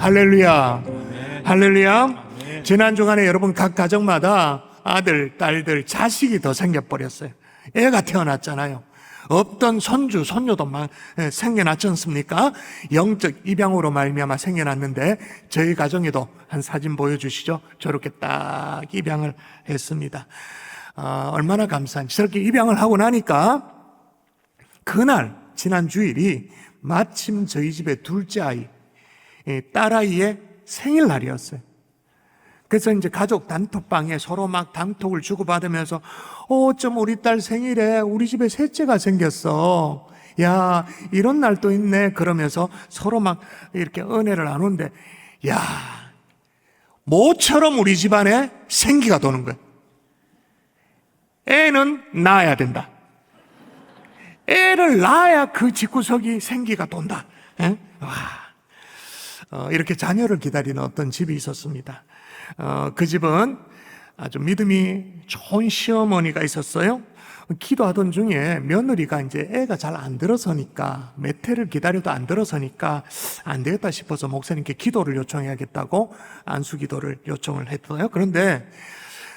할렐루야. 할렐루야. 지난 주간에 여러분 각 가정마다 아들, 딸들, 자식이 더 생겨버렸어요. 애가 태어났잖아요. 없던 손주, 손녀도 막 생겨났지 않습니까? 영적 입양으로 말미암아 생겨났는데 저희 가정에도 한 사진 보여주시죠. 저렇게 딱 입양을 했습니다. 얼마나 감사한지. 저렇게 입양을 하고 나니까 그날 지난 주일이 마침 저희 집의 둘째 아이, 딸아이의 생일날이었어요. 그래서 이제 가족 단톡방에 서로 막 단톡을 주고받으면서 어쩜 우리 딸 생일에 우리 집에 셋째가 생겼어. 야, 이런 날도 있네. 그러면서 서로 막 이렇게 은혜를 나누는데, 야, 모처럼 우리 집안에 생기가 도는 거예요. 애는 낳아야 된다. 애를 낳아야 그 집구석이 생기가 돈다. 이렇게 자녀를 기다리는 어떤 집이 있었습니다. 그 집은 아주 믿음이 좋은 시어머니가 있었어요. 기도하던 중에 며느리가 이제 애가 잘 안 들어서니까, 몇 해를 기다려도 안 들어서니까 안 되겠다 싶어서 목사님께 기도를 요청해야겠다고 안수 기도를 요청을 했어요. 그런데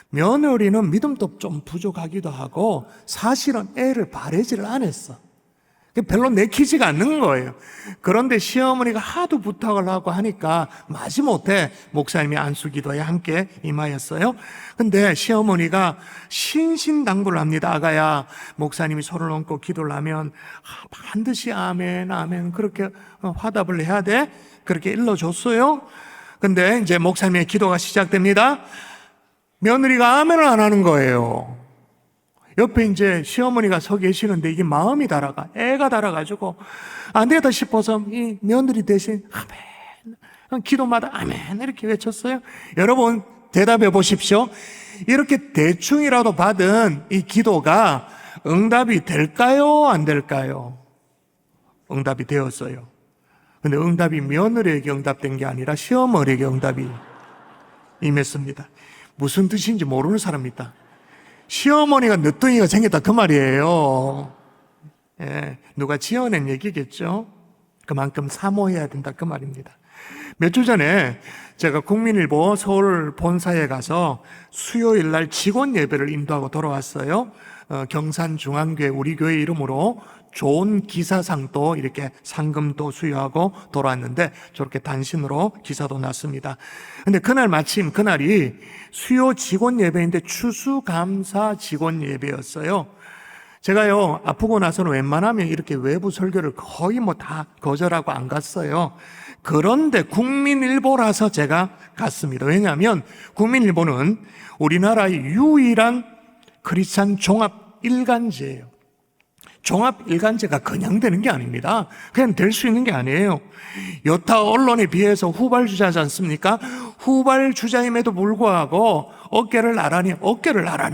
며느리는 믿음도 좀 부족하기도 하고 사실은 애를 바라지를 안 했어. 별로 내키지가 않는 거예요. 그런데 시어머니가 하도 부탁을 하고 하니까 마지못해 목사님이 안수기도에 함께 임하였어요. 근데 시어머니가 신신당부를 합니다. 아가야, 목사님이 손을 얹고 기도를 하면 반드시 아멘, 아멘 그렇게 화답을 해야 돼. 그렇게 일러줬어요. 근데 이제 목사님의 기도가 시작됩니다. 며느리가 아멘을 안 하는 거예요. 옆에 이제 시어머니가 서 계시는데 이게 마음이 달아가, 애가 달아가지고 안 되겠다 싶어서 이 며느리 대신 아멘, 기도마다 아멘 이렇게 외쳤어요. 여러분 대답해 보십시오. 이렇게 대충이라도 받은 이 기도가 응답이 될까요? 안 될까요? 응답이 되었어요. 근데 응답이 며느리에게 응답된 게 아니라 시어머니에게 응답이 임했습니다. 무슨 뜻인지 모르는 사람이 있다. 시어머니가 늦둥이가 생겼다 그 말이에요. 누가 지어낸 얘기겠죠. 그만큼 사모해야 된다 그 말입니다. 몇 주 전에 제가 국민일보 서울 본사에 가서 수요일 날 직원 예배를 인도하고 돌아왔어요. 경산중앙교회 우리 교회 이름으로 좋은 기사상도 이렇게 상금도 수여하고 돌아왔는데 저렇게 단신으로 기사도 났습니다. 근데 그날 마침 그날이 수요 직원 예배인데 추수감사 직원 예배였어요. 제가요 아프고 나서는 웬만하면 이렇게 외부 설교를 거의 뭐 다 거절하고 안 갔어요. 그런데 국민일보라서 제가 갔습니다. 왜냐하면 국민일보는 우리나라의 유일한 크리스찬 종합 일간지예요. 종합 일간지가 그냥 되는 게 아닙니다. 그냥 될 수 있는 게 아니에요. 여타 언론에 비해서 후발주자지 않습니까? 후발주자임에도 불구하고 어깨를 나란히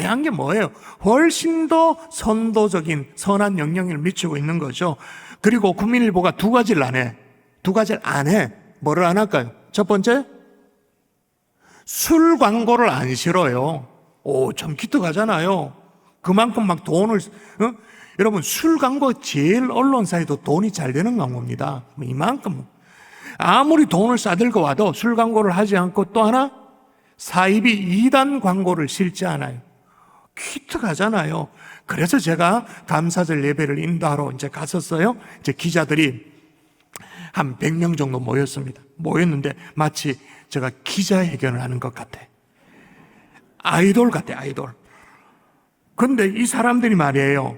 한 게 뭐예요? 훨씬 더 선도적인 선한 영향을 미치고 있는 거죠. 그리고 국민일보가 두 가지를 안 해. 뭐를 안 할까요? 첫 번째, 술 광고를 안 실어요. 참 기특하잖아요. 그만큼 막 돈을, 여러분, 술 광고 제일 언론사에도 돈이 잘 되는 광고입니다. 이만큼. 아무리 돈을 싸들고 와도 술 광고를 하지 않고 또 하나, 사이비 2단 광고를 실지 않아요. 기특하잖아요. 그래서 제가 감사절 예배를 인도하러 이제 갔었어요. 이제 기자들이 한 100명 정도 모였는데 마치 제가 기자회견을 하는 것 같아. 아이돌 같아, 아이돌. 근데 이 사람들이 말이에요.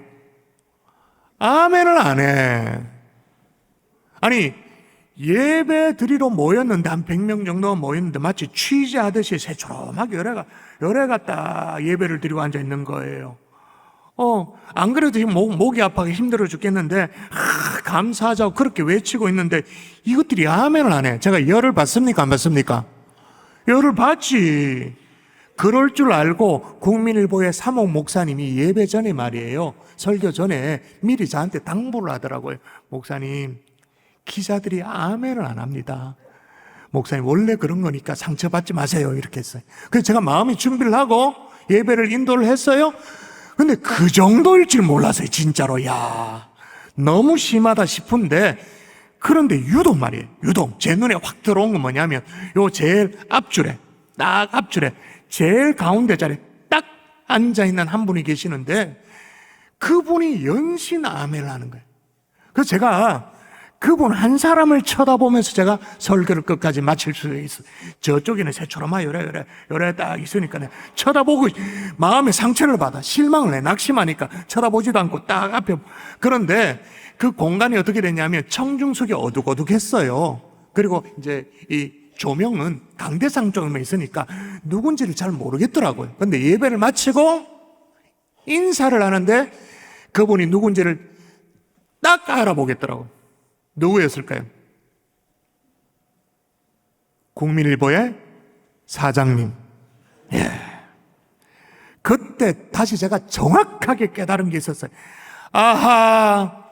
아멘을 안 해. 아니, 예배 드리러 모였는데 한 100명 정도 모였는데 마치 취재하듯이 새초롬하게 열애가 딱 예배를 드리고 앉아 있는 거예요. 안 그래도 지금 목이 아파서 힘들어 죽겠는데, 감사하자고 그렇게 외치고 있는데, 이것들이 아멘을 안 해. 제가 열을 받습니까? 안 받습니까? 열을 받지. 그럴 줄 알고 국민일보의 사목 목사님이 예배 전에 말이에요. 설교 전에 미리 저한테 당부를 하더라고요. 목사님, 기자들이 아멘을 안 합니다. 목사님, 원래 그런 거니까 상처받지 마세요. 이렇게 했어요. 그래서 제가 마음이 준비를 하고 예배를 인도를 했어요. 근데 그 정도일 줄 몰랐어요. 진짜로. 야, 너무 심하다 싶은데 그런데 유독 말이에요. 유독 제 눈에 확 들어온 건 뭐냐면 요 제일 앞줄에, 딱 앞줄에 제일 가운데 자리에 딱 앉아있는 한 분이 계시는데 그분이 연신 아멘을 하는 거예요. 그래서 제가 그분 한 사람을 쳐다보면서 제가 설교를 끝까지 마칠 수 있어요. 저쪽에는 새초롬아 요래 딱 있으니까 쳐다보고 마음의 상처를 받아, 실망을 해. 낙심하니까 쳐다보지도 않고 딱 앞에. 그런데 그 공간이 어떻게 됐냐면 청중석이 어둑어둑했어요. 그리고 이제 이 조명은 강대상 쪽에만 있으니까 누군지를 잘 모르겠더라고요. 근데 예배를 마치고 인사를 하는데 그분이 누군지를 딱 알아보겠더라고요. 누구였을까요? 국민일보의 사장님. 예. 그때 다시 제가 정확하게 깨달은 게 있었어요. 아하,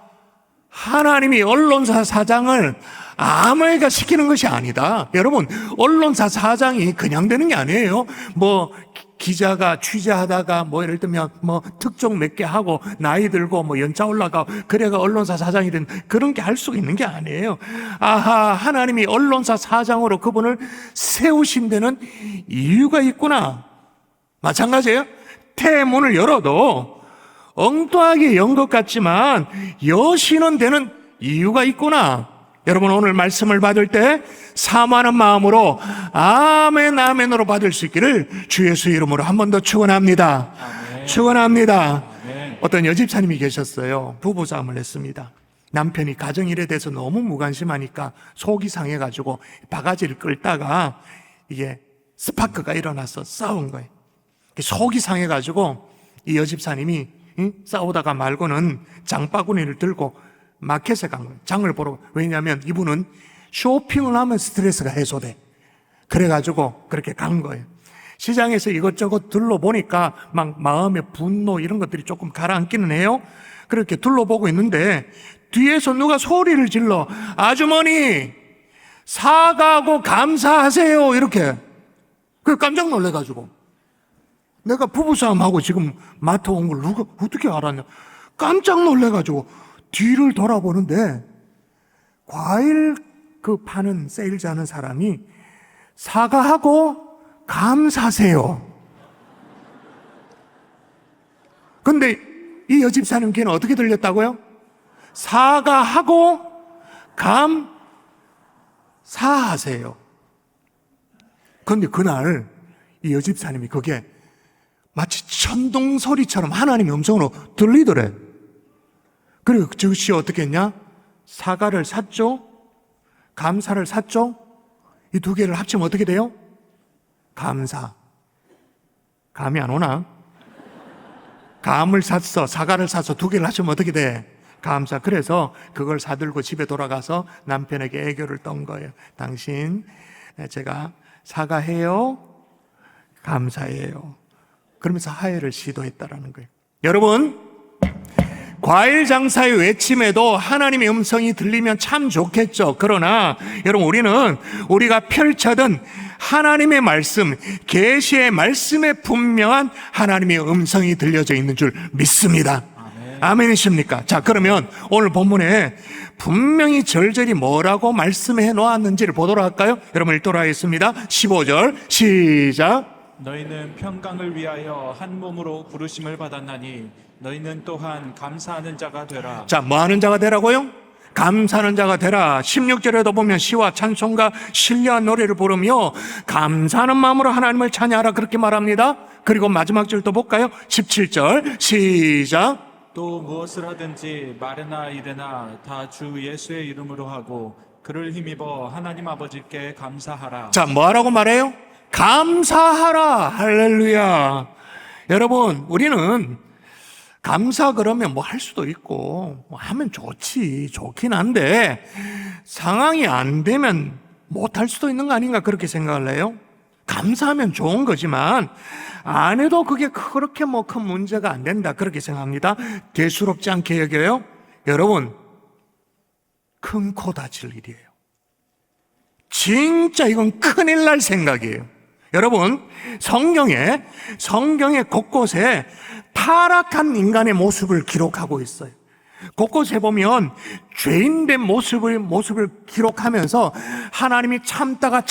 하나님이 언론사 사장을 아무에가 시키는 것이 아니다. 여러분, 언론사 사장이 그냥 되는 게 아니에요. 뭐 기자가 취재하다가 뭐 예를 들면 뭐 특종 몇 개 하고 나이 들고 뭐 연차 올라가고 그래가 언론사 사장이 된 그런 게 할 수가 있는 게 아니에요. 아하, 하나님이 언론사 사장으로 그분을 세우신 데는 이유가 있구나. 마찬가지예요. 태문을 열어도 엉뚱하게 연 것 같지만 여시는 데는 이유가 있구나. 여러분, 오늘 말씀을 받을 때 사모하는 마음으로 아멘 아멘으로 받을 수 있기를 주 예수 이름으로 한 번 더 축원합니다. 아멘. 축원합니다. 아멘. 어떤 여집사님이 계셨어요. 부부싸움을 했습니다. 남편이 가정일에 대해서 너무 무관심하니까 속이 상해가지고 바가지를 끌다가 이게 스파크가 일어나서 싸운 거예요. 속이 상해가지고 이 여집사님이 싸우다가 말고는 장바구니를 들고 마켓에 간 거예요. 장을 보러. 왜냐하면 이분은 쇼핑을 하면 스트레스가 해소돼. 그래가지고 그렇게 간 거예요. 시장에서 이것저것 둘러보니까 막 마음의 분노 이런 것들이 조금 가라앉기는 해요. 그렇게 둘러보고 있는데 뒤에서 누가 소리를 질러, 아주머니 사과하고 감사하세요, 이렇게. 그 깜짝 놀래가지고 내가 부부싸움하고 지금 마트 온 걸 누가 어떻게 알았냐, 깜짝 놀래가지고 뒤를 돌아보는데 과일 그 파는 세일즈 하는 사람이 사과하고 감사하세요. 근데 이 여집사님 귀는 어떻게 들렸다고요? 사과하고 감사하세요. 근데 그날 이 여집사님이 그게 마치 천둥소리처럼 하나님의 음성으로 들리더래. 그리고 즉시 어떻게 했냐? 사과를 샀죠? 감사를 샀죠? 이 두 개를 합치면 어떻게 돼요? 감사. 감이 안 오나? 감을 샀어, 사과를 사서 두 개를 합치면 어떻게 돼? 감사. 그래서 그걸 사들고 집에 돌아가서 남편에게 애교를 떤 거예요. 당신, 제가 사과해요, 감사해요. 그러면서 화해를 시도했다라는 거예요. 여러분, 과일 장사의 외침에도 하나님의 음성이 들리면 참 좋겠죠. 그러나 여러분, 우리는 우리가 펼쳐든 하나님의 말씀, 계시의 말씀에 분명한 하나님의 음성이 들려져 있는 줄 믿습니다. 아멘이십니까? 자, 그러면 오늘 본문에 분명히 절절히 뭐라고 말씀해 놓았는지를 보도록 할까요? 여러분 읽도록 하겠습니다. 15절 시작. 너희는 평강을 위하여 한 몸으로 부르심을 받았나니 너희는 또한 감사하는 자가 되라. 자, 뭐 하는 자가 되라고요? 감사하는 자가 되라. 16절에도 보면 시와 찬송과 신뢰한 노래를 부르며 감사하는 마음으로 하나님을 찬양하라, 그렇게 말합니다. 그리고 마지막 절도 볼까요? 17절 시작. 또 무엇을 하든지 말이나 이르나 다 주 예수의 이름으로 하고 그를 힘입어 하나님 아버지께 감사하라. 자, 뭐 하라고 말해요? 감사하라. 할렐루야. 여러분, 우리는 감사 그러면 뭐 할 수도 있고 뭐 하면 좋긴 한데 상황이 안 되면 못 할 수도 있는 거 아닌가, 그렇게 생각을 해요. 감사하면 좋은 거지만 안 해도 그게 그렇게 뭐 큰 문제가 안 된다, 그렇게 생각합니다. 대수롭지 않게 여겨요. 여러분, 큰 코 다칠 일이에요. 진짜 이건 큰일 날 생각이에요. 여러분, 성경에 곳곳에 타락한 인간의 모습을 기록하고 있어요. 곳곳에 보면 죄인된 모습을 기록하면서 하나님이 참다가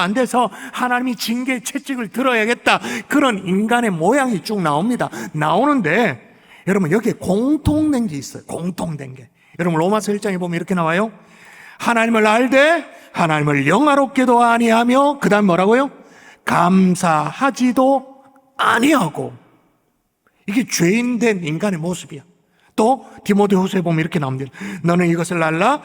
안 돼서 하나님이 징계 채찍을 들어야겠다, 그런 인간의 모양이 쭉 나옵니다. 나오는데 여러분, 여기에 공통된 게 있어요. 공통된 게. 여러분, 로마서 1장에 보면 이렇게 나와요. 하나님을 알되 하나님을 영화롭게도 아니하며, 그 다음 뭐라고요? 감사하지도 아니하고. 이게 죄인된 인간의 모습이야. 또 디모데후서에 보면 이렇게 나옵니다. 너는 이것을 알라.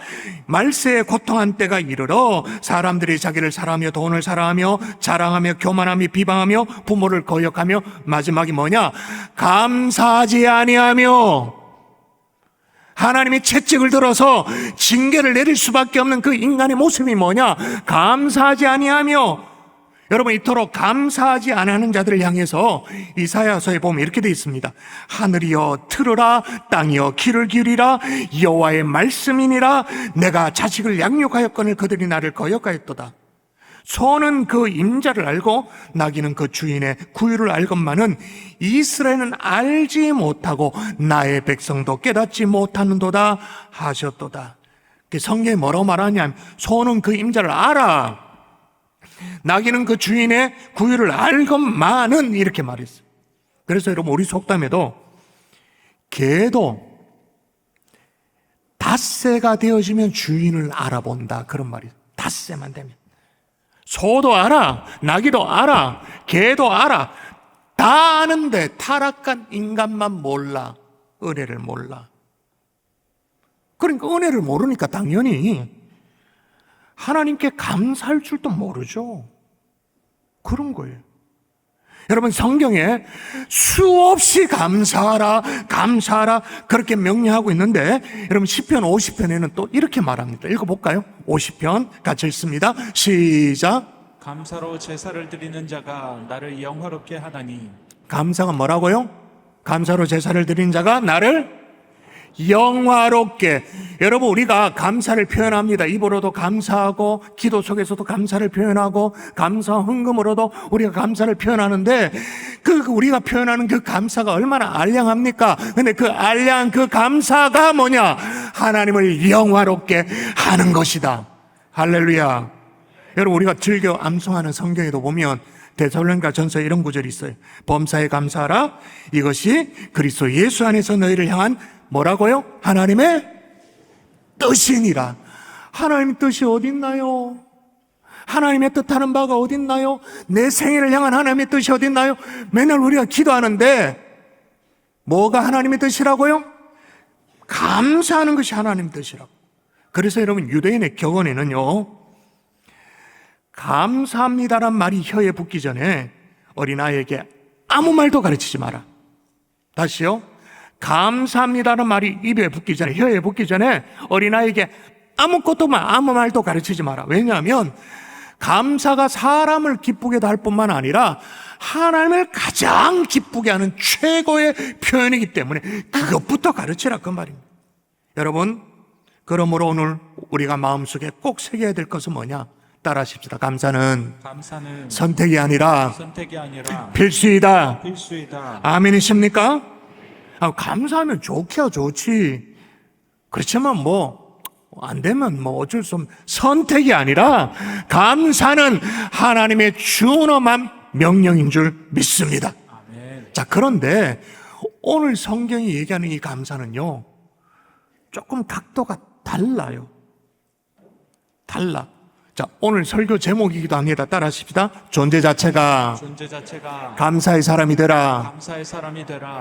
말세에 고통한 때가 이르러 사람들이 자기를 사랑하며 돈을 사랑하며 자랑하며 교만하며 비방하며 부모를 거역하며, 마지막이 뭐냐? 감사하지 아니하며. 하나님이 채찍을 들어서 징계를 내릴 수밖에 없는 그 인간의 모습이 뭐냐? 감사하지 아니하며. 여러분, 이토록 감사하지 않는 자들을 향해서 이사야서에 보면 이렇게 되어 있습니다. 하늘이여 들으라, 땅이여 귀를 기울이라. 여호와의 말씀이니라. 내가 자식을 양육하였거늘 그들이 나를 거역하였도다. 소는 그 임자를 알고 나귀는 그 주인의 구유를 알건만은 이스라엘은 알지 못하고 나의 백성도 깨닫지 못하는도다 하셨도다. 성경에 뭐라고 말하냐면, 소는 그 임자를 알아, 나귀는 그 주인의 구유를 알건만은, 이렇게 말했어요. 그래서 여러분, 우리 속담에도 개도 닷새가 되어지면 주인을 알아본다, 그런 말이 있어요. 닷새만 되면. 소도 알아, 나귀도 알아, 개도 알아. 다 아는데 타락한 인간만 몰라. 은혜를 몰라. 그러니까 은혜를 모르니까 당연히 하나님께 감사할 줄도 모르죠. 그런 거예요. 여러분, 성경에 수없이 감사하라, 감사하라, 그렇게 명령하고 있는데, 여러분, 시편 50편에는 또 이렇게 말합니다. 읽어볼까요? 50편 같이 읽습니다. 시작. 감사로 제사를 드리는 자가 나를 영화롭게 하나니. 감사가 뭐라고요? 감사로 제사를 드리는 자가 나를 영화롭게. 여러분, 우리가 감사를 표현합니다. 입으로도 감사하고 기도 속에서도 감사를 표현하고 감사 헌금으로도 우리가 감사를 표현하는데, 우리가 표현하는 그 감사가 얼마나 알량합니까? 근데 그 알량한 그 감사가 뭐냐? 하나님을 영화롭게 하는 것이다. 할렐루야. 여러분, 우리가 즐겨 암송하는 성경에도 보면 데살로니가 전서에 이런 구절이 있어요. 범사에 감사하라. 이것이 그리스도 예수 안에서 너희를 향한 뭐라고요? 하나님의 뜻이니라. 하나님의 뜻이 어딨나요? 하나님의 뜻하는 바가 어딨나요? 내 생애를 향한 하나님의 뜻이 어딨나요? 맨날 우리가 기도하는데 뭐가 하나님의 뜻이라고요? 감사하는 것이 하나님의 뜻이라고. 그래서 여러분, 유대인의 격언에는요, 감사합니다란 말이 혀에 붙기 전에 어린아이에게 아무 말도 가르치지 마라. 다시요. 감사합니다는 말이 입에 붙기 전에, 혀에 붙기 전에 어린아이에게 아무 말도 가르치지 마라. 왜냐하면 감사가 사람을 기쁘게 할 뿐만 아니라 하나님을 가장 기쁘게 하는 최고의 표현이기 때문에 그것부터 가르치라, 그 말입니다. 여러분, 그러므로 오늘 우리가 마음속에 꼭 새겨야 될 것은 뭐냐? 따라하십시다. 감사는 선택이 아니라 필수이다. 아멘이십니까? 감사하면 좋기야 좋지. 그렇지만 안 되면 어쩔 수 없는, 선택이 아니라 감사는 하나님의 준엄한 명령인 줄 믿습니다. 아멘. 자, 그런데 오늘 성경이 얘기하는 이 감사는요, 조금 각도가 달라요. 달라. 자, 오늘 설교 제목이기도 합니다. 따라하십시다. 존재 자체가 감사의 사람이 되라.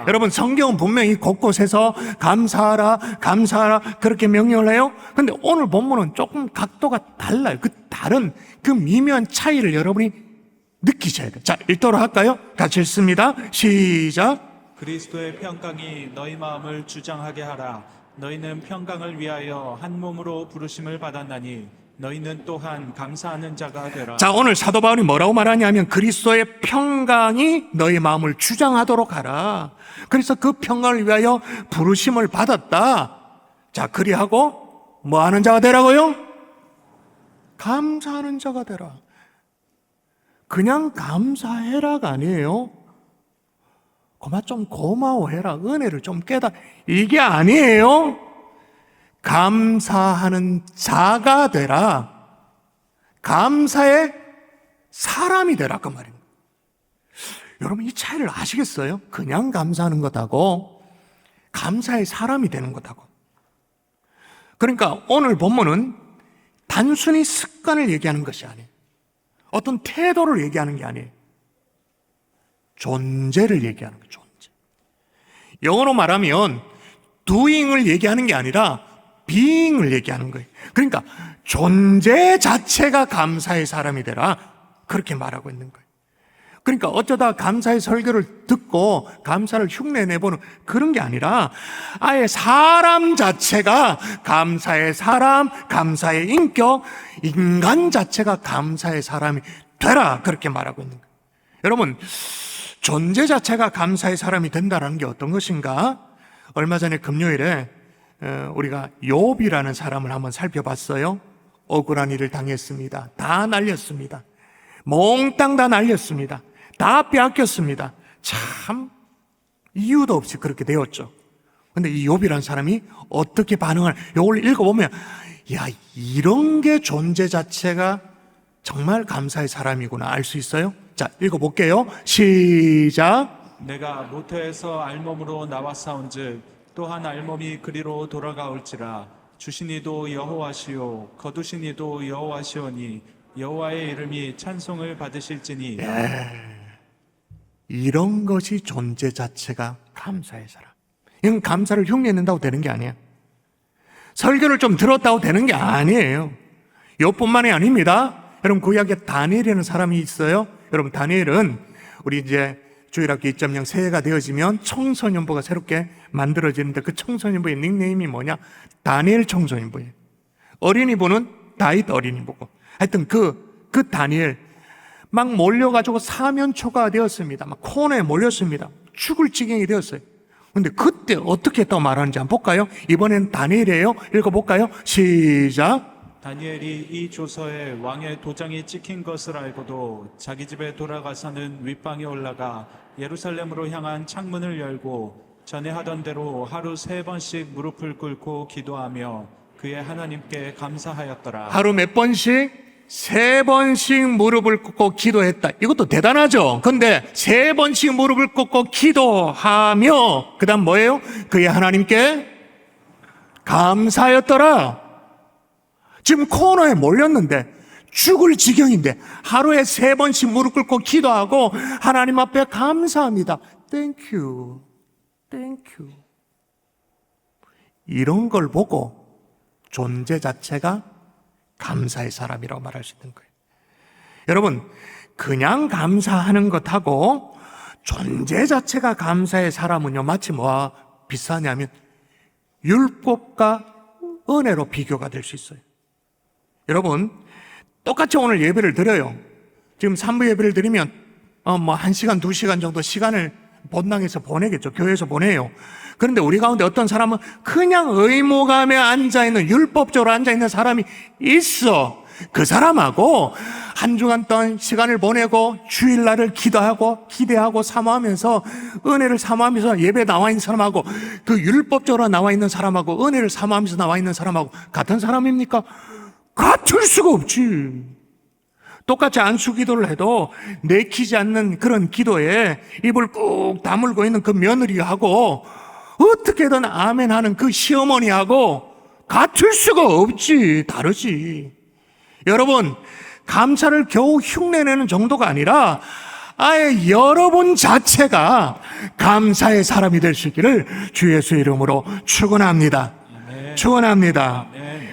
여러분, 성경은 분명히 곳곳에서 감사하라, 감사하라, 그렇게 명령을 해요. 근데 오늘 본문은 조금 각도가 달라요. 그 다른 그 미묘한 차이를 여러분이 느끼셔야 돼요. 자, 읽도록 할까요? 같이 읽습니다. 시작. 그리스도의 평강이 너희 마음을 주장하게 하라. 너희는 평강을 위하여 한 몸으로 부르심을 받았나니 너희는 또한 감사하는 자가 되라. 자, 오늘 사도 바울이 뭐라고 말하냐면 그리스도의 평강이 너희 마음을 주장하도록 하라. 그래서 그 평강을 위하여 부르심을 받았다. 자, 그리하고 뭐 하는 자가 되라고요? 감사하는 자가 되라. 그냥 감사해라가 아니에요. 그만 좀 고마워해라. 은혜를 좀 깨달아. 이게 아니에요. 감사하는 자가 되라. 감사의 사람이 되라 그 말입니다. 여러분 이 차이를 아시겠어요? 그냥 감사하는 것하고 감사의 사람이 되는 것하고. 그러니까 오늘 본문은 단순히 습관을 얘기하는 것이 아니에요. 어떤 태도를 얘기하는 게 아니에요. 존재를 얘기하는 거예요. 존재. 영어로 말하면 doing을 얘기하는 게 아니라 being을 얘기하는 거예요. 그러니까 존재 자체가 감사의 사람이 되라 그렇게 말하고 있는 거예요. 그러니까 어쩌다 감사의 설교를 듣고 감사를 흉내내보는 그런 게 아니라 아예 사람 자체가 감사의 사람, 감사의 인격, 인간 자체가 감사의 사람이 되라 그렇게 말하고 있는 거예요. 여러분 존재 자체가 감사의 사람이 된다는 게 어떤 것인가? 얼마 전에 금요일에 우리가 욥이라는 사람을 한번 살펴봤어요. 억울한 일을 당했습니다. 다 날렸습니다. 몽땅 다 날렸습니다. 다 빼앗겼습니다. 참 이유도 없이 그렇게 되었죠. 근데 이 욥이라는 사람이 어떻게 반응을, 이걸 읽어보면 야, 이런 게 존재 자체가 정말 감사의 사람이구나 알 수 있어요. 자, 읽어볼게요. 시작. 내가 모태에서 알몸으로 나왔사온즉 또한 알몸이 그리로 돌아가올지라. 주신 이도 여호와시요 거두신 이도 여호와시오니 여호와의 이름이 찬송을 받으실지니. 이런 것이 존재 자체가 감사의 사람. 이건 감사를 흉내낸다고 되는 게 아니에요. 설교를 좀 들었다고 되는 게 아니에요. 이뿐만이 아닙니다. 여러분 구약에 다니엘이라는 사람이 있어요. 여러분 다니엘은 우리 이제 주일학교 2.0 새해가 되어지면 청소년부가 새롭게 만들어지는데 그 청소년부의 닉네임이 뭐냐? 다니엘 청소년부예요. 어린이부는 다윗 어린이부고. 하여튼 그 다니엘 막 몰려가지고 사면초가 되었습니다. 막 코너에 몰렸습니다. 죽을 지경이 되었어요. 근데 그때 어떻게 했다고 말하는지 한번 볼까요? 이번엔 다니엘이에요. 읽어볼까요? 시작. 다니엘이 이 조서에 왕의 도장이 찍힌 것을 알고도 자기 집에 돌아가서는 윗방에 올라가 예루살렘으로 향한 창문을 열고 전에 하던 대로 하루 3번씩 무릎을 꿇고 기도하며 그의 하나님께 감사하였더라. 하루 몇 번씩? 3번씩 무릎을 꿇고 기도했다. 이것도 대단하죠? 근데 3번씩 무릎을 꿇고 기도하며 그 다음 뭐예요? 그의 하나님께 감사하였더라. 지금 코너에 몰렸는데 죽을 지경인데 하루에 3번씩 무릎 꿇고 기도하고 하나님 앞에 감사합니다. 땡큐, 땡큐. 이런 걸 보고 존재 자체가 감사의 사람이라고 말할 수 있는 거예요. 여러분 그냥 감사하는 것하고 존재 자체가 감사의 사람은요 마치 뭐와 비슷하냐면 율법과 은혜로 비교가 될 수 있어요. 여러분 똑같이 오늘 예배를 드려요. 지금 3부 예배를 드리면 1시간 2시간 정도 시간을 본당에서 보내겠죠. 교회에서 보내요. 그런데 우리 가운데 어떤 사람은 그냥 의무감에 앉아있는, 율법적으로 앉아있는 사람이 있어. 그 사람하고 한 주간 동안 시간을 보내고 주일날을 기도하고 기대하고 사모하면서 은혜를 사모하면서 예배에 나와 있는 사람하고 그 율법적으로 나와 있는 사람하고 은혜를 사모하면서 나와 있는 사람하고 같은 사람입니까? 같을 수가 없지. 똑같이 안수 기도를 해도 내키지 않는 그런 기도에 입을 꾹 다물고 있는 그 며느리하고 어떻게든 아멘 하는 그 시어머니하고 같을 수가 없지. 다르지. 여러분, 감사를 겨우 흉내내는 정도가 아니라 아예 여러분 자체가 감사의 사람이 될 수 있기를 주 예수 이름으로 축원합니다. 축원합니다.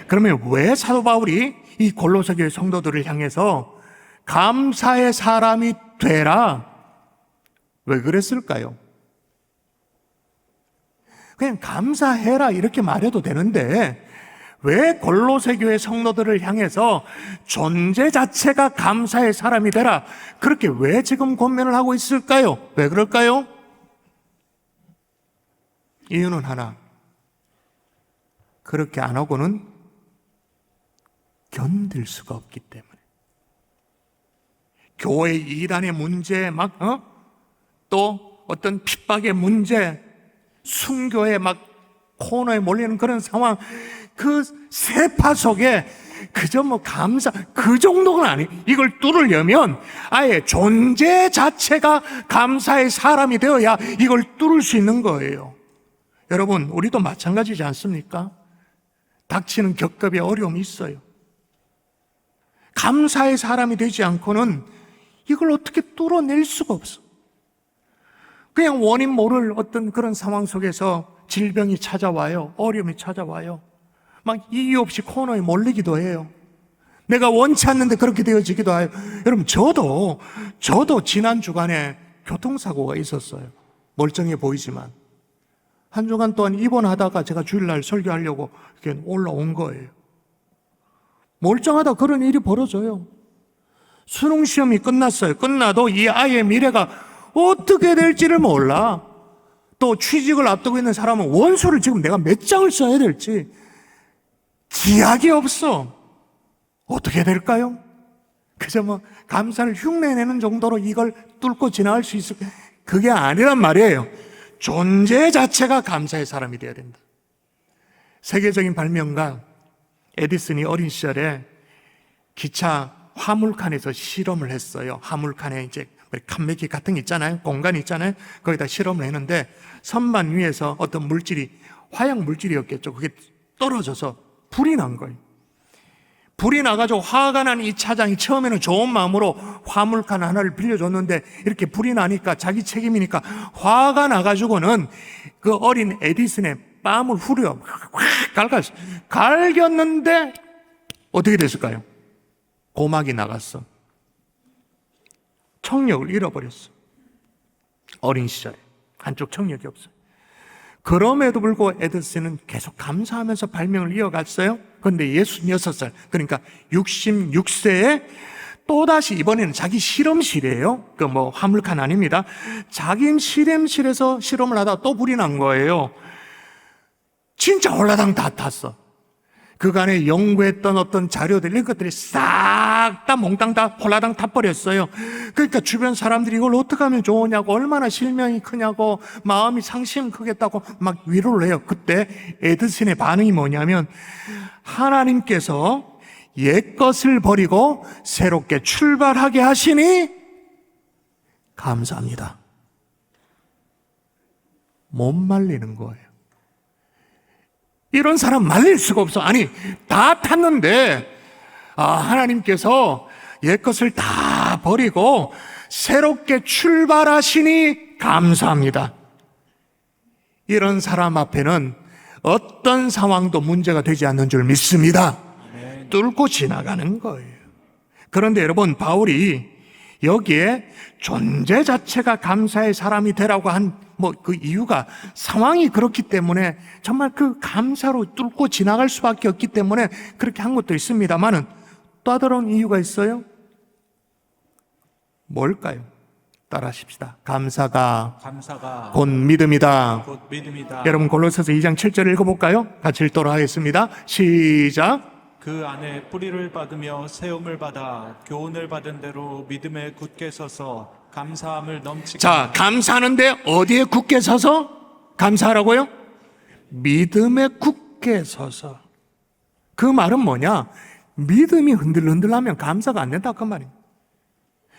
그러면 왜 사도 바울이 이 골로새 교회 성도들을 향해서 감사의 사람이 되라, 왜 그랬을까요? 그냥 감사해라 이렇게 말해도 되는데 왜 골로새 교회 성도들을 향해서 존재 자체가 감사의 사람이 되라 그렇게 왜 지금 권면을 하고 있을까요? 왜 그럴까요? 이유는 하나, 그렇게 안 하고는 견딜 수가 없기 때문에. 교회 이단의 문제 또 어떤 핍박의 문제, 순교에 막 코너에 몰리는 그런 상황, 그 세파 속에 그저 뭐 감사, 그 정도는 아니. 이걸 뚫으려면 아예 존재 자체가 감사의 사람이 되어야 이걸 뚫을 수 있는 거예요. 여러분, 우리도 마찬가지지 않습니까? 닥치는 겹겹의 어려움이 있어요. 감사의 사람이 되지 않고는 이걸 어떻게 뚫어낼 수가 없어. 그냥 원인 모를 어떤 그런 상황 속에서 질병이 찾아와요. 어려움이 찾아와요. 막 이유 없이 코너에 몰리기도 해요. 내가 원치 않는데 그렇게 되어지기도 해요. 여러분, 저도 지난 주간에 교통사고가 있었어요. 멀쩡해 보이지만 한 주간 동안 입원하다가 제가 주일날 설교하려고 이렇게 올라온 거예요. 멀쩡하다 그런 일이 벌어져요. 수능 시험이 끝났어요. 끝나도 이 아이의 미래가 어떻게 될지를 몰라. 또 취직을 앞두고 있는 사람은 원서를 지금 내가 몇 장을 써야 될지 기약이 없어. 어떻게 될까요? 그저 뭐 감사를 흉내내는 정도로 이걸 뚫고 지나갈 수 있을, 그게 아니란 말이에요. 존재 자체가 감사의 사람이 되어야 된다. 세계적인 발명가 에디슨이 어린 시절에 기차 화물칸에서 실험을 했어요. 화물칸에 이제 칸막이 같은 게 있잖아요. 공간이 있잖아요. 거기다 실험을 했는데 선반 위에서 어떤 물질이, 화약 물질이었겠죠. 그게 떨어져서 불이 난 거예요. 불이 나가지고 화가 난 이 차장이 처음에는 좋은 마음으로 화물칸 하나를 빌려줬는데 이렇게 불이 나니까 자기 책임이니까 화가 나가지고는 그 어린 에디슨의 뺨을 후려 확 갈겼는데 어떻게 됐을까요? 고막이 나갔어. 청력을 잃어버렸어. 어린 시절에 한쪽 청력이 없어요. 그럼에도 불구하고 에디슨은 계속 감사하면서 발명을 이어갔어요. 그런데 66살, 그러니까 66세에 또다시 이번에는 자기 실험실이에요. 그 뭐 화물칸 아닙니다. 자기 실험실에서 실험을 하다가 또 불이 난 거예요. 진짜 홀라당 다 탔어. 그간에 연구했던 어떤 자료들, 이런 것들이 싹 다 몽땅 다 홀라당 타버렸어요. 그러니까 주변 사람들이 이걸 어떻게 하면 좋으냐고, 얼마나 실명이 크냐고, 마음이 상심 크겠다고 막 위로를 해요. 그때 에디슨의 반응이 뭐냐면, 하나님께서 옛것을 버리고 새롭게 출발하게 하시니 감사합니다. 못 말리는 거예요. 이런 사람 말릴 수가 없어. 아니, 다 탔는데, 하나님께서 옛것을 다 버리고 새롭게 출발하시니 감사합니다. 이런 사람 앞에는 어떤 상황도 문제가 되지 않는 줄 믿습니다. 뚫고 지나가는 거예요. 그런데 여러분, 바울이 여기에 존재 자체가 감사의 사람이 되라고 한 그 이유가 상황이 그렇기 때문에, 정말 그 감사로 뚫고 지나갈 수밖에 없기 때문에 그렇게 한 것도 있습니다만은 또 다른 이유가 있어요. 뭘까요? 따라하십시다. 감사가 곧 믿음이다. 곧 믿음이다. 여러분, 골로새서 2장 7절 읽어볼까요? 같이 읽도록 하겠습니다. 시작. 그 안에 뿌리를 받으며 세움을 받아 교훈을 받은 대로 믿음에 굳게 서서 감사함을 넘치게. 자, 감사하는데 어디에 굳게 서서 감사하라고요? 믿음에 굳게 서서. 그 말은 뭐냐? 믿음이 흔들흔들하면 감사가 안 된다 그 말이에요.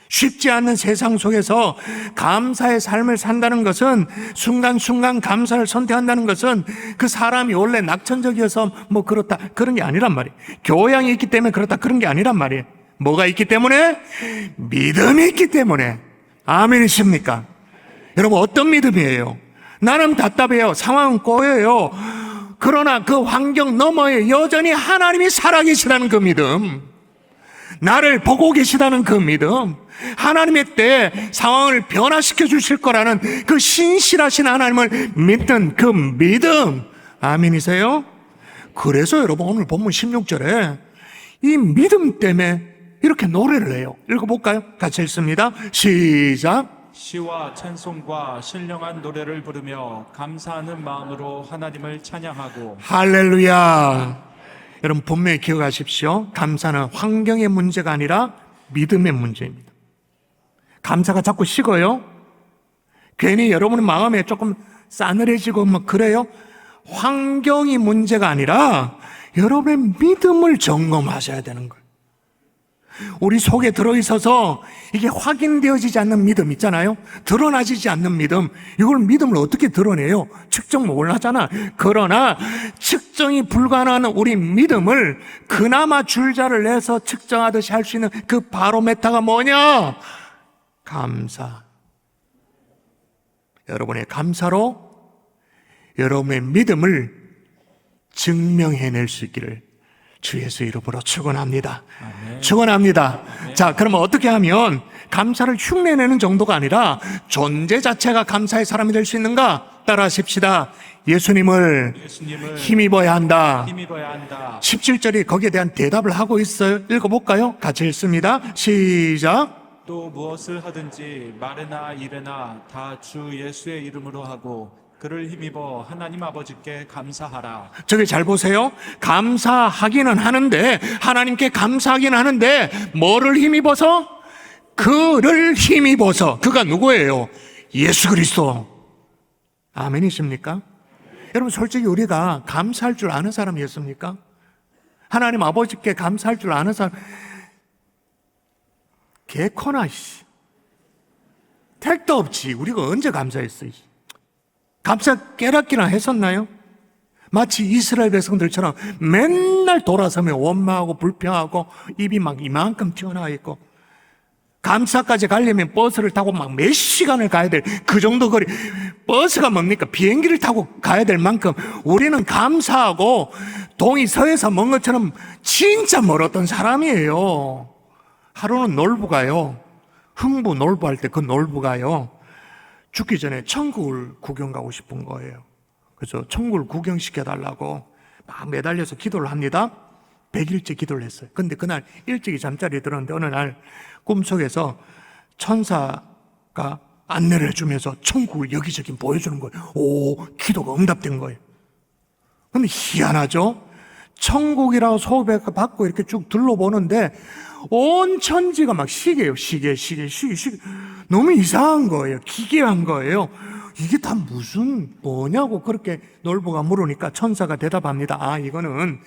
쉽지 않은 세상 속에서 감사의 삶을 산다는 것은, 순간순간 감사를 선택한다는 것은 그 사람이 원래 낙천적이어서 뭐 그렇다 그런 게 아니란 말이에요. 교양이 있기 때문에 그렇다 그런 게 아니란 말이에요. 뭐가 있기 때문에? 믿음이 있기 때문에. 아멘이십니까? 여러분, 어떤 믿음이에요? 나는 답답해요. 상황은 꼬여요. 그러나 그 환경 너머에 여전히 하나님이 살아계시다는 그 믿음, 나를 보고 계시다는 그 믿음, 하나님의 때에 상황을 변화시켜 주실 거라는 그 신실하신 하나님을 믿는 그 믿음. 아멘이세요? 그래서 여러분, 오늘 본문 16절에 이 믿음 때문에 이렇게 노래를 해요. 읽어볼까요? 같이 읽습니다. 시작. 시와 찬송과 신령한 노래를 부르며 감사하는 마음으로 하나님을 찬양하고. 할렐루야. 여러분, 분명히 기억하십시오. 감사는 환경의 문제가 아니라 믿음의 문제입니다. 감사가 자꾸 식어요. 괜히 여러분 마음에 조금 싸늘해지고 뭐 그래요. 환경이 문제가 아니라 여러분의 믿음을 점검하셔야 되는 거예요. 우리 속에 들어있어서 이게 확인되어지지 않는 믿음 있잖아요. 드러나지지 않는 믿음. 이걸 믿음을 어떻게 드러내요? 측정 못 하잖아. 그러나 측정이 불가능한 우리 믿음을 그나마 줄자를 내서 측정하듯이 할 수 있는 그 바로메타가 뭐냐? 감사. 여러분의 감사로 여러분의 믿음을 증명해낼 수 있기를 주 예수 이름으로 축원합니다. 축원합니다. 자, 그러면 어떻게 하면 감사를 흉내내는 정도가 아니라 존재 자체가 감사의 사람이 될 수 있는가? 따라하십시다. 예수님을 힘입어야 한다. 17절이 거기에 대한 대답을 하고 있어요. 읽어볼까요? 같이 읽습니다. 시작. 또 무엇을 하든지 말이나 일이나 다 주 예수의 이름으로 하고 그를 힘입어 하나님 아버지께 감사하라. 저기 잘 보세요. 감사하기는 하는데, 하나님께 감사하기는 하는데 뭐를 힘입어서? 그를 힘입어서. 그가 누구예요? 예수 그리스도. 아멘이십니까? 여러분, 솔직히 우리가 감사할 줄 아는 사람이었습니까? 하나님 아버지께 감사할 줄 아는 사람, 개코나 씨, 택도 없지. 우리가 언제 감사했어? 감사 깨닫기나 했었나요? 마치 이스라엘 백성들처럼 맨날 돌아서며 원망하고 불평하고 입이 막 이만큼 튀어나와 있고, 감사까지 가려면 버스를 타고 막 몇 시간을 가야 될 그 정도 거리. 버스가 뭡니까? 비행기를 타고 가야 될 만큼 우리는 감사하고 동이 서에서 먼 것처럼 진짜 멀었던 사람이에요. 하루는 놀부가요, 흥부 놀부할 때 그 놀부가요, 죽기 전에 천국을 구경 가고 싶은 거예요. 그래서 천국을 구경시켜달라고 막 매달려서 기도를 합니다. 100일째 기도를 했어요. 근데 그날 일찍이 잠자리에 들었는데 어느 날 꿈속에서 천사가 안내를 해주면서 천국을 여기저기 보여주는 거예요. 오, 기도가 응답된 거예요. 근데 희한하죠? 천국이라고 소개 받고 이렇게 쭉 둘러보는데 온 천지가 막 시계예요. 시계. 너무 이상한 거예요. 기괴한 거예요. 이게 다 무슨 뭐냐고 그렇게 놀부가 물으니까 천사가 대답합니다. 아, 이거는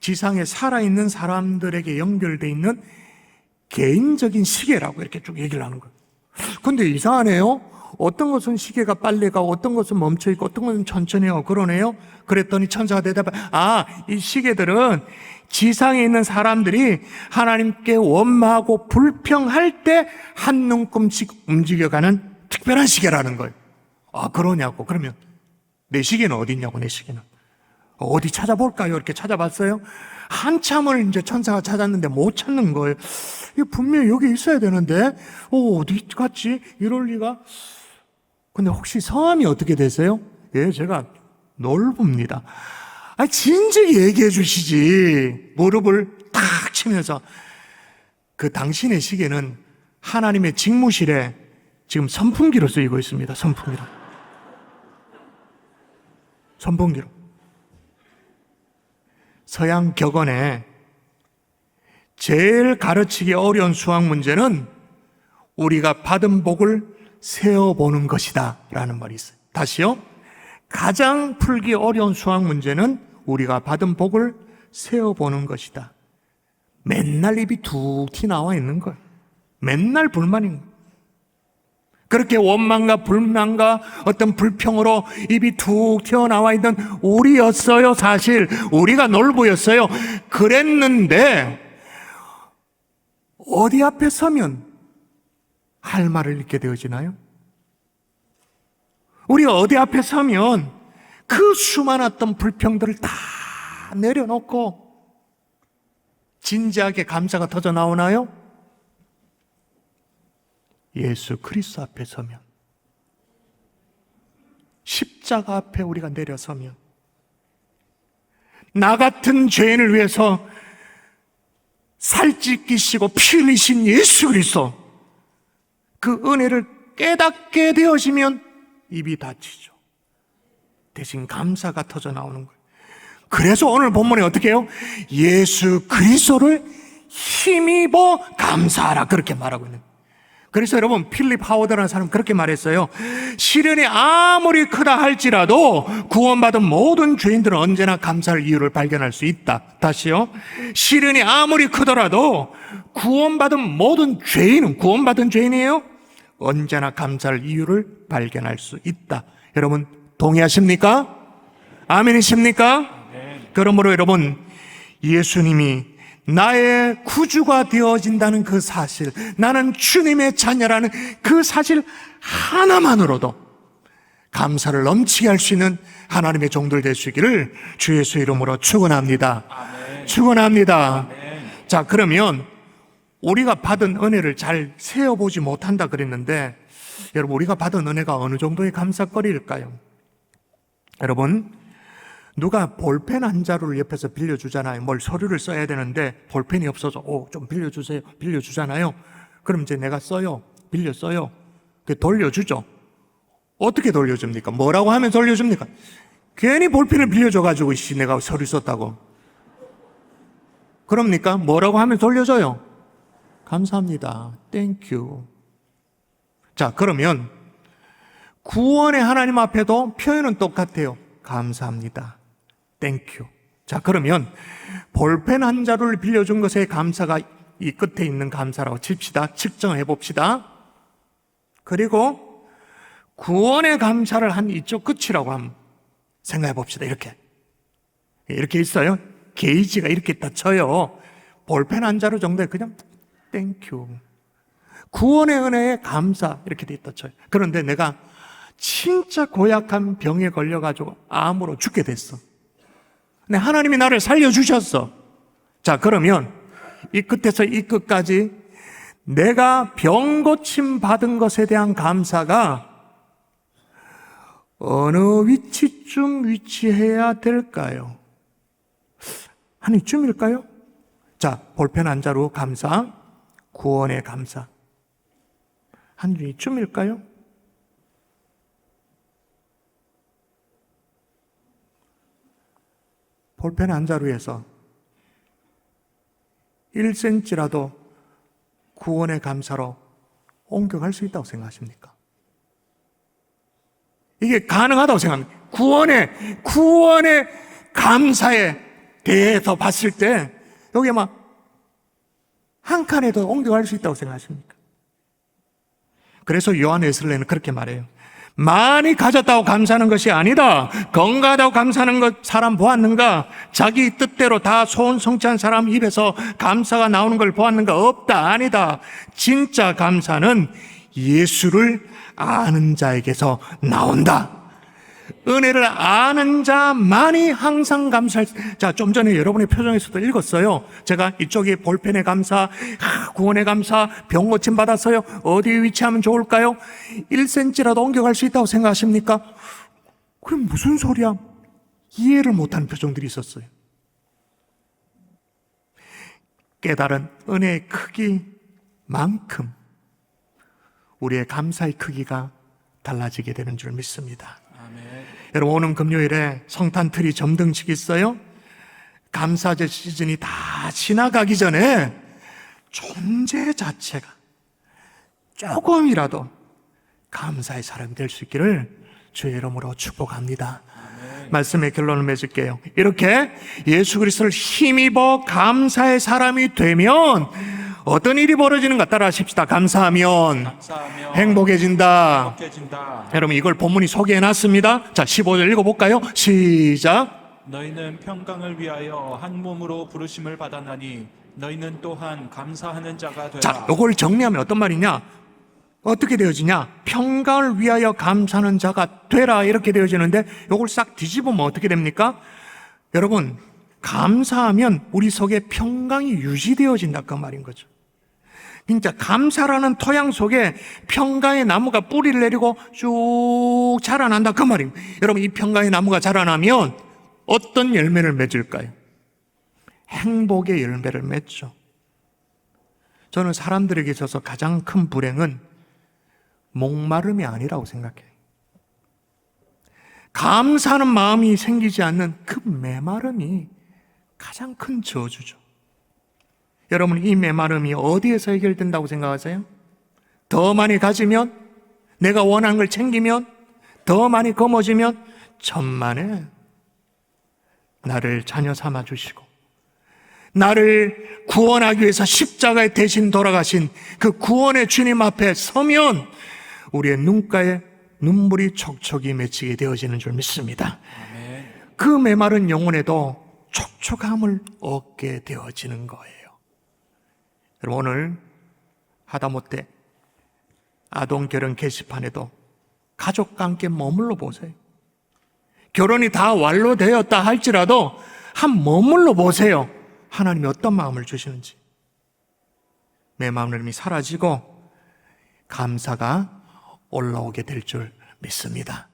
지상에 살아있는 사람들에게 연결되어 있는 개인적인 시계라고 이렇게 쭉 얘기를 하는 거예요. 근데 이상하네요. 어떤 것은 시계가 빨리 가고 어떤 것은 멈춰 있고 어떤 것은 천천히 하고 그러네요. 그랬더니 천사가 대답해, 아, 이 시계들은 지상에 있는 사람들이 하나님께 원망하고 불평할 때 한 눈금씩 움직여가는 특별한 시계라는 거예요. 아, 그러냐고. 그러면 내 시계는 어디 있냐고. 내 시계는 어디 찾아볼까요? 이렇게 찾아봤어요. 한참을 이제 천사가 찾았는데 못 찾는 거예요. 이거 분명히 여기 있어야 되는데 어디 갔지? 이럴 리가. 근데 혹시 성함이 어떻게 되세요? 예, 제가 놀부입니다. 아, 진작에 얘기해 주시지. 무릎을 탁 치면서, 그 당신의 시계는 하나님의 직무실에 지금 선풍기로 쓰이고 있습니다. 선풍기로. 서양 격언에 제일 가르치기 어려운 수학 문제는 우리가 받은 복을 세어보는 것이다 라는 말이 있어요. 다시요. 가장 풀기 어려운 수학 문제는 우리가 받은 복을 세어보는 것이다. 맨날 입이 툭 튀어나와 있는 거예요. 맨날 불만인 거예요. 그렇게 원망과 불만과 어떤 불평으로 입이 툭 튀어나와 있던 우리였어요. 사실 우리가 놀부였어요. 그랬는데 어디 앞에 서면 할 말을 잃게 되어지나요? 우리가 어디 앞에 서면 그 수많았던 불평들을 다 내려놓고 진지하게 감사가 터져 나오나요? 예수 그리스도 앞에 서면, 십자가 앞에 우리가 내려서면, 나 같은 죄인을 위해서 살찌끼시고 피 흘리신 예수 그리스도, 그 은혜를 깨닫게 되어지면 입이 닫히죠. 대신 감사가 터져 나오는 거예요. 그래서 오늘 본문에 어떻게 해요? 예수 그리스도를 힘입어 감사하라, 그렇게 말하고 있는 거예요. 그래서 여러분, 필립 하워드라는 사람 그렇게 말했어요. 시련이 아무리 크다 할지라도 구원받은 모든 죄인들은 언제나 감사할 이유를 발견할 수 있다. 다시요. 시련이 아무리 크더라도 구원받은 모든 죄인은, 구원받은 죄인이에요, 언제나 감사할 이유를 발견할 수 있다. 여러분 동의하십니까? 아멘이십니까? 그러므로 여러분, 예수님이 나의 구주가 되어진다는 그 사실, 나는 주님의 자녀라는 그 사실 하나만으로도 감사를 넘치게 할 수 있는 하나님의 종들 될 수 있기를 주 예수 이름으로 축원합니다. 축원합니다. 자, 그러면 우리가 받은 은혜를 잘 세어보지 못한다 그랬는데, 여러분, 우리가 받은 은혜가 어느 정도의 감사거리일까요? 여러분, 누가 볼펜 한 자루를 옆에서 빌려주잖아요. 뭘 서류를 써야 되는데 볼펜이 없어서 좀 빌려주세요, 빌려주잖아요. 그럼 이제 내가 써요, 빌려 써요. 돌려주죠. 어떻게 돌려줍니까? 뭐라고 하면 돌려줍니까? 괜히 볼펜을 빌려줘가지고 내가 서류 썼다고 그럽니까? 뭐라고 하면 돌려줘요? 감사합니다, 땡큐. 자, 그러면 구원의 하나님 앞에도 표현은 똑같아요. 감사합니다, 땡큐. 자, 그러면 볼펜 한 자루를 빌려준 것에 감사가 이 끝에 있는 감사라고 칩시다. 측정해 봅시다. 그리고 구원의 감사를 한 이쪽 끝이라고 한번 생각해 봅시다. 이렇게 있어요. 게이지가 이렇게 있다 쳐요. 볼펜 한 자루 정도에 그냥 땡큐. 구원의 은혜에 감사, 이렇게 돼 있다 쳐요. 그런데 내가 진짜 고약한 병에 걸려가지고 암으로 죽게 됐어. 근데 하나님이 나를 살려주셨어. 자, 그러면 이 끝에서 이 끝까지 내가 병 고침 받은 것에 대한 감사가 어느 위치쯤 위치해야 될까요? 한 이쯤일까요? 자, 볼펜 한 자루 감사, 구원의 감사. 한 이쯤일까요? 볼펜 한 자루에서 1cm라도 구원의 감사로 옮겨갈 수 있다고 생각하십니까? 이게 가능하다고 생각합니다. 구원의 감사에 대해서 봤을 때 여기 막 한 칸에도 옮겨갈 수 있다고 생각하십니까? 그래서 요한 웨슬레는 그렇게 말해요. 많이 가졌다고 감사하는 것이 아니다. 건강하다고 감사하는 것 사람 보았는가? 자기 뜻대로 다 소원 성취한 사람 입에서 감사가 나오는 걸 보았는가? 없다. 아니다. 진짜 감사는 예수를 아는 자에게서 나온다. 은혜를 아는 자만이 항상 감사할. 자, 좀 전에 여러분의 표정에서도 읽었어요. 제가 이쪽에 볼펜의 감사, 구원의 감사, 병 고침 받았어요. 어디에 위치하면 좋을까요? 1cm라도 옮겨갈 수 있다고 생각하십니까? 그게 무슨 소리야? 이해를 못하는 표정들이 있었어요. 깨달은 은혜의 크기만큼 우리의 감사의 크기가 달라지게 되는 줄 믿습니다. 여러분, 오는 금요일에 성탄트리 점등식 있어요. 감사제 시즌이 다 지나가기 전에 존재 자체가 조금이라도 감사의 사람이 될 수 있기를 주의 이름으로 축복합니다. 말씀의 결론을 맺을게요. 이렇게 예수 그리스도를 힘입어 감사의 사람이 되면 어떤 일이 벌어지는가 따라 하십시다. 감사하면 행복해진다. 여러분, 이걸 본문이 소개해놨습니다. 자, 15절 읽어볼까요? 시작. 너희는 평강을 위하여 한 몸으로 부르심을 받았나니 너희는 또한 감사하는 자가 되라. 자, 이걸 정리하면 어떤 말이냐? 어떻게 되어지냐? 평강을 위하여 감사하는 자가 되라, 이렇게 되어지는데 이걸 싹 뒤집으면 어떻게 됩니까? 여러분, 감사하면 우리 속에 평강이 유지되어진다, 그 말인 거죠. 진짜 감사라는 토양 속에 평강의 나무가 뿌리를 내리고 쭉 자라난다, 그 말입니다. 여러분, 이 평강의 나무가 자라나면 어떤 열매를 맺을까요? 행복의 열매를 맺죠. 저는 사람들에게 있어서 가장 큰 불행은 목마름이 아니라고 생각해요. 감사하는 마음이 생기지 않는 그 메마름이 가장 큰 저주죠. 여러분, 이 메마름이 어디에서 해결된다고 생각하세요? 더 많이 가지면, 내가 원하는 걸 챙기면, 더 많이 거머쥐면 천만에 나를 자녀 삼아 주시고 나를 구원하기 위해서 십자가에 대신 돌아가신 그 구원의 주님 앞에 서면 우리의 눈가에 눈물이 촉촉이 맺히게 되어지는 줄 믿습니다. 아멘. 그 메마른 영혼에도 촉촉함을 얻게 되어지는 거예요. 여러분, 오늘 하다못해 아동 결혼 게시판에도 가족과 함께 머물러 보세요. 결혼이 다 완료되었다 할지라도 한 머물러 보세요. 하나님이 어떤 마음을 주시는지. 메마름이 사라지고 감사가 올라오게 될 줄 믿습니다.